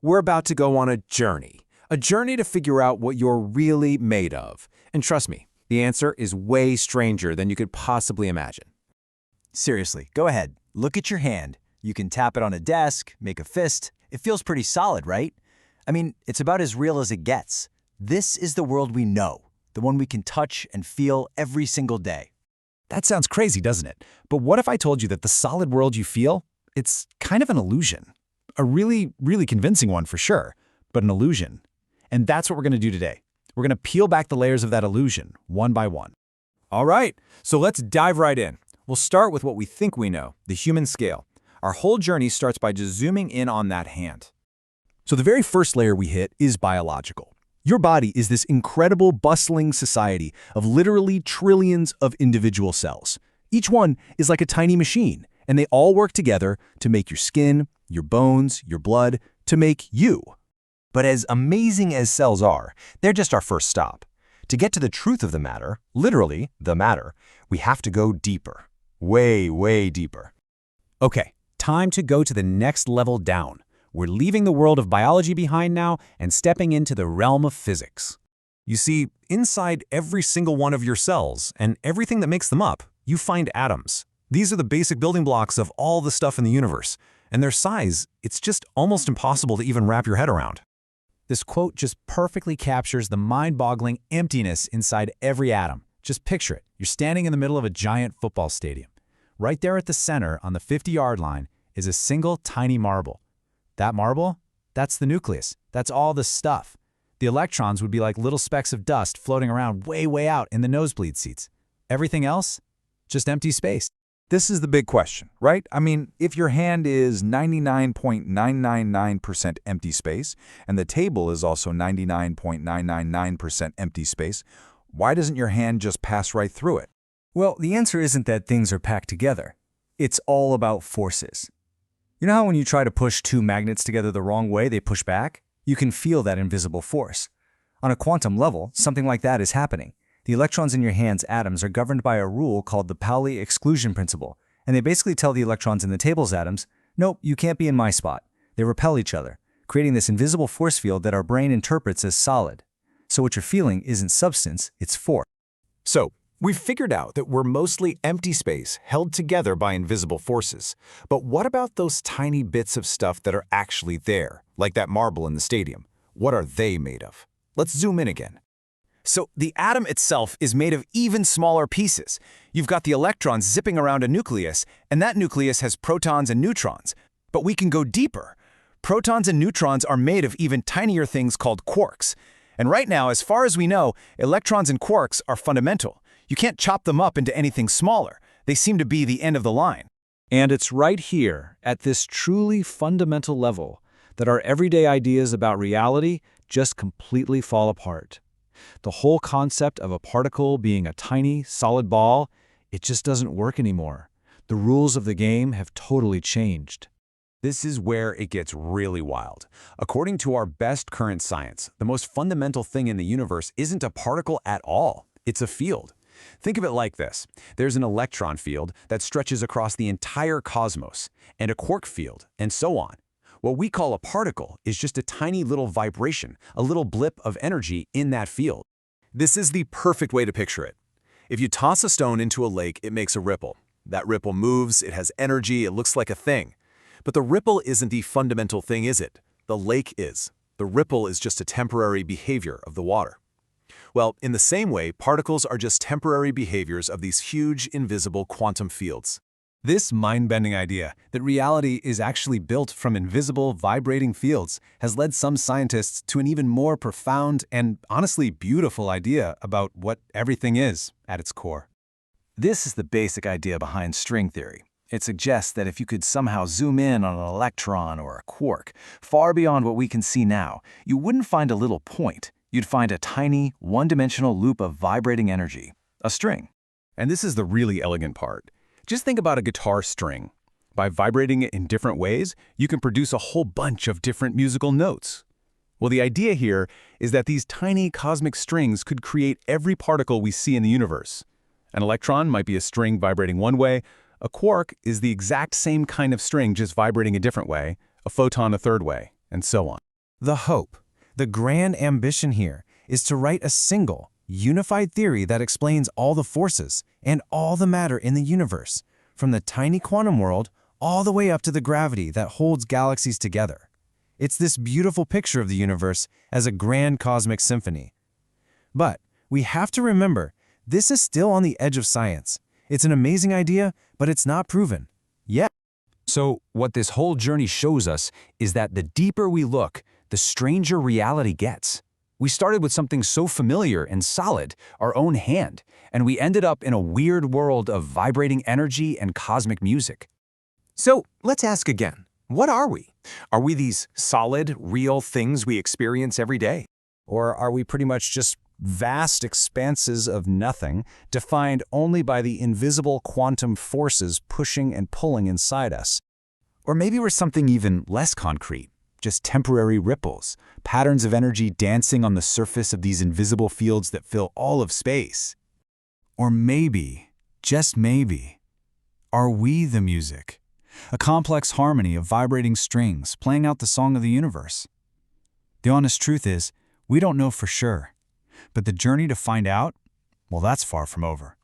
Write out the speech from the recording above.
We're about to go on a journey to figure out what you're really made of. And trust me, the answer is way stranger than you could possibly imagine. Seriously, go ahead. Look at your hand. You can tap it on a desk, make a fist. It feels pretty solid, right? I mean, it's about as real as it gets. This is the world we know, the one we can touch and feel every single day. That sounds crazy, doesn't it? But what if I told you that the solid world you feel, it's kind of an illusion? A really, really convincing one for sure, but an illusion. And that's what we're going to do today. We're going to peel back the layers of that illusion, one by one. All right, so let's dive right in. We'll start with what we think we know, the human scale. Our whole journey starts by just zooming in on that hand. So the very first layer we hit is biological. Your body is this incredible, bustling society of literally trillions of individual cells. Each one is like a tiny machine, and they all work together to make your skin, your bones, your blood, to make you. But as amazing as cells are, they're just our first stop. To get to the truth of the matter, literally the matter, we have to go deeper. Way, way deeper. Okay, time to go to the next level down. We're leaving the world of biology behind now and stepping into the realm of physics. You see, inside every single one of your cells and everything that makes them up, you find atoms. These are the basic building blocks of all the stuff in the universe. And their size, it's just almost impossible to even wrap your head around. This quote just perfectly captures the mind-boggling emptiness inside every atom. Just picture it. You're standing in the middle of a giant football stadium. Right there at the center on the 50-yard line is a single tiny marble. That marble? That's the nucleus. That's all the stuff. The electrons would be like little specks of dust floating around way, way out in the nosebleed seats. Everything else? Just empty space. This is the big question, right? I mean, if your hand is 99.999% empty space, and the table is also 99.999% empty space, why doesn't your hand just pass right through it? Well, the answer isn't that things are packed together. It's all about forces. You know how when you try to push two magnets together the wrong way, they push back? You can feel that invisible force. On a quantum level, something like that is happening. The electrons in your hand's atoms are governed by a rule called the Pauli exclusion principle, and they basically tell the electrons in the table's atoms, nope, you can't be in my spot. They repel each other, creating this invisible force field that our brain interprets as solid. So what you're feeling isn't substance, it's force. So, we've figured out that we're mostly empty space held together by invisible forces. But what about those tiny bits of stuff that are actually there, like that marble in the stadium? What are they made of? Let's zoom in again. So the atom itself is made of even smaller pieces. You've got the electrons zipping around a nucleus, and that nucleus has protons and neutrons. But we can go deeper. Protons and neutrons are made of even tinier things called quarks. And right now, as far as we know, electrons and quarks are fundamental. You can't chop them up into anything smaller. They seem to be the end of the line. And it's right here, at this truly fundamental level, that our everyday ideas about reality just completely fall apart. The whole concept of a particle being a tiny, solid ball, it just doesn't work anymore. The rules of the game have totally changed. This is where it gets really wild. According to our best current science, the most fundamental thing in the universe isn't a particle at all. It's a field. Think of it like this. There's an electron field that stretches across the entire cosmos, and a quark field, and so on. What we call a particle is just a tiny little vibration, a little blip of energy in that field. This is the perfect way to picture it. If you toss a stone into a lake, it makes a ripple. That ripple moves, it has energy, it looks like a thing. But the ripple isn't the fundamental thing, is it? The lake is. The ripple is just a temporary behavior of the water. Well, in the same way, particles are just temporary behaviors of these huge, invisible quantum fields. This mind-bending idea that reality is actually built from invisible, vibrating fields has led some scientists to an even more profound and honestly beautiful idea about what everything is at its core. This is the basic idea behind string theory. It suggests that if you could somehow zoom in on an electron or a quark, far beyond what we can see now, you wouldn't find a little point. You'd find a tiny, one-dimensional loop of vibrating energy, a string. And this is the really elegant part. Just think about a guitar string. By vibrating it in different ways, you can produce a whole bunch of different musical notes. Well, the idea here is that these tiny cosmic strings could create every particle we see in the universe. An electron might be a string vibrating one way, a quark is the exact same kind of string just vibrating a different way, a photon a third way, and so on. The hope, the grand ambition here, is to write a single, unified theory that explains all the forces and all the matter in the universe, from the tiny quantum world all the way up to the gravity that holds galaxies together. It's this beautiful picture of the universe as a grand cosmic symphony. But we have to remember, this is still on the edge of science. It's an amazing idea, but it's not proven. Yet. So what this whole journey shows us is that the deeper we look, the stranger reality gets. We started with something so familiar and solid, our own hand, and we ended up in a weird world of vibrating energy and cosmic music. So let's ask again, what are we? Are we these solid, real things we experience every day? Or are we pretty much just vast expanses of nothing, defined only by the invisible quantum forces pushing and pulling inside us? Or maybe we're something even less concrete, just temporary ripples, patterns of energy dancing on the surface of these invisible fields that fill all of space. Or maybe, just maybe, are we the music? A complex harmony of vibrating strings playing out the song of the universe. The honest truth is, we don't know for sure. But the journey to find out, well, that's far from over.